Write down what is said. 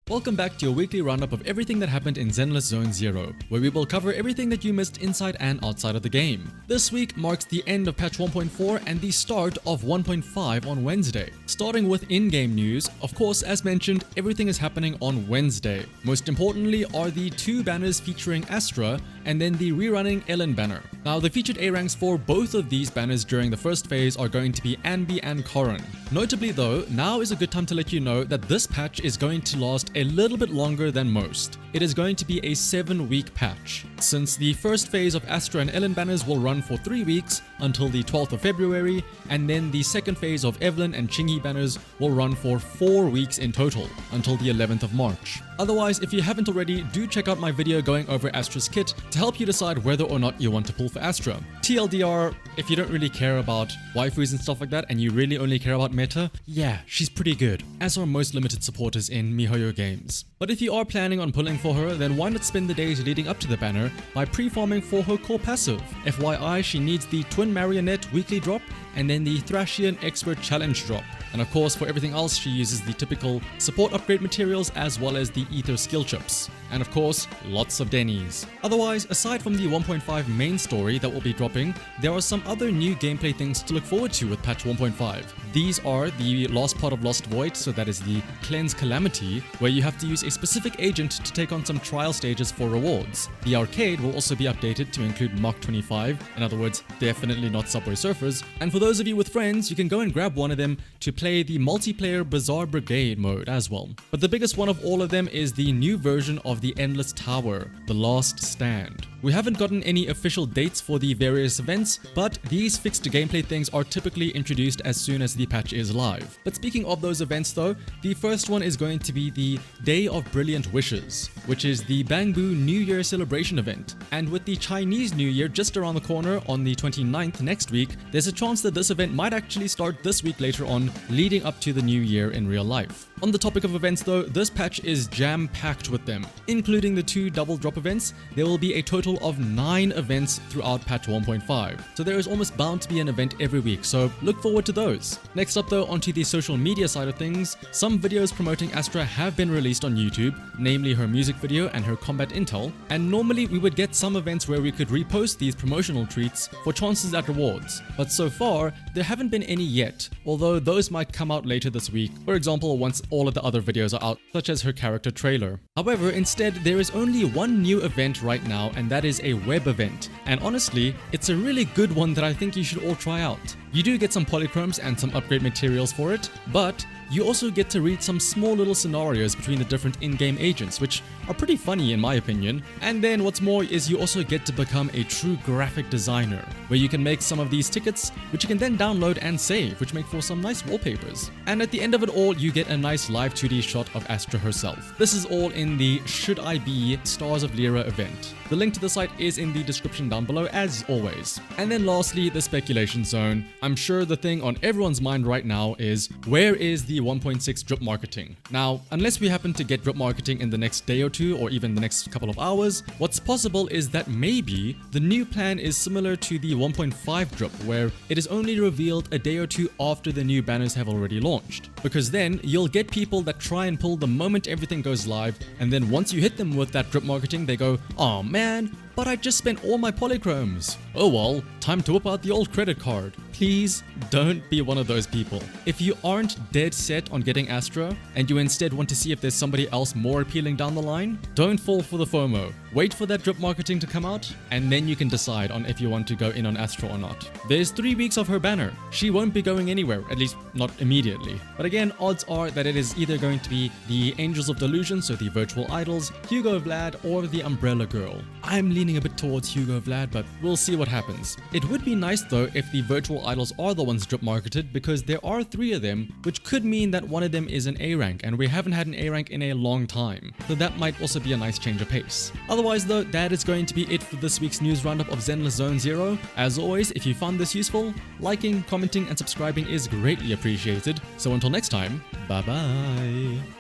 Welcome back to your weekly roundup of everything that happened in Zenless Zone Zero, where we will cover everything that you missed inside and outside of the game. This week marks the end of patch 1.4 and the start of 1.5 on Wednesday. Starting with in-game news, of course, as mentioned, everything is happening on Wednesday. Most importantly are the two banners featuring Astra and then the rerunning Ellen banner. Now, the featured A ranks for both of these banners during the first phase are going to be Anby and Corrin. Notably though, now is a good time to let you know that this patch is going to last a little bit longer than most. It is going to be a 7-week patch, since the first phase of Astra and Ellen banners will run for 3 weeks until the 12th of February, and then the second phase of Evelyn and Chingy banners will run for 4 weeks in total until the 11th of March. Otherwise, if you haven't already, do check out my video going over Astra's kit to help you decide whether or not you want to pull for Astra. TLDR, if you don't really care about waifus and stuff like that and you really only care about meta, yeah, she's pretty good, as are most limited supporters in miHoYo games. But if you are planning on pulling for her, then why not spend the days leading up to the banner by pre-farming for her core passive. FYI, she needs the Twin Marionette weekly drop and then the Thrashian Expert Challenge drop. And of course, for everything else, she uses the typical support upgrade materials as well as the Ether skill chips. And of course, lots of Denny's. Otherwise, aside from the 1.5 main story that will be dropping, there are some other new gameplay things to look forward to with patch 1.5. These are the last part of Lost Void, so that is the Cleanse Calamity, where you have to use a specific agent to take on some trial stages for rewards. The arcade will also be updated to include Mach 25, in other words, definitely not Subway Surfers. And for those of you with friends, you can go and grab one of them to play the multiplayer Bazaar Brigade mode as well. But the biggest one of all of them is the new version of the Endless Tower, The Last Stand. We haven't gotten any official dates for the various events, but these fixed gameplay things are typically introduced as soon as the patch is live. But speaking of those events though, the first one is going to be the Day of Brilliant Wishes, which is the Bangbu New Year celebration event. And with the Chinese New Year just around the corner on the 29th next week, there's a chance that this event might actually start this week later on, leading up to the new year in real life. On the topic of events though, this patch is jam-packed with them. Including the 2 double drop events, there will be a total of 9 events throughout patch 1.5. So there is almost bound to be an event every week, so look forward to those. Next up though, onto the social media side of things, some videos promoting Astra have been released on YouTube, namely her music video and her combat intel, and normally we would get some events where we could repost these promotional treats for chances at rewards. But so far, there haven't been any yet, although those might come out later this week, for example once all of the other videos are out, such as her character trailer. However, instead there is only one new event right now, and that is a web event, and honestly, it's a really good one that I think you should all try out. You do get some polychromes and some upgrade materials for it, but you also get to read some small little scenarios between the different in-game agents, which are pretty funny in my opinion. And then what's more is you also get to become a true graphic designer, where you can make some of these tickets, which you can then download and save, which make for some nice wallpapers. And at the end of it all, you get a nice live 2D shot of Astra herself. This is all in the Should I Be Stars of Lyra event. The link to the site is in the description down below as always. And then lastly, the speculation zone. I'm sure the thing on everyone's mind right now is, where is the 1.6 drip marketing? Now, unless we happen to get drip marketing in the next day or two or even the next couple of hours, what's possible is that maybe the new plan is similar to the 1.5 drip, where it is only revealed a day or two after the new banners have already launched. Because then you'll get people that try and pull the moment everything goes live, and then once you hit them with that drip marketing, they go, "Oh man, but I just spent all my polychromes. Oh well, time to whip out the old credit card." Please don't be one of those people. If you aren't dead set on getting Astra, and you instead want to see if there's somebody else more appealing down the line, don't fall for the FOMO. Wait for that drip marketing to come out, and then you can decide on if you want to go in on Astra or not. There's 3 weeks of her banner. She won't be going anywhere, at least not immediately. But again, odds are that it is either going to be the Angels of Delusion, so the virtual idols, Hugo Vlad, or the Umbrella Girl. I'm leaning a bit towards Hugo Vlad, but we'll see what happens. It would be nice though if the virtual idols are the ones drip marketed, because there are 3 of them, which could mean that one of them is an A rank, and we haven't had an A rank in a long time. So that might also be a nice change of pace. Otherwise though, that is going to be it for this week's news roundup of Zenless Zone Zero. As always, if you found this useful, liking, commenting, and subscribing is greatly appreciated. So until next time, bye bye.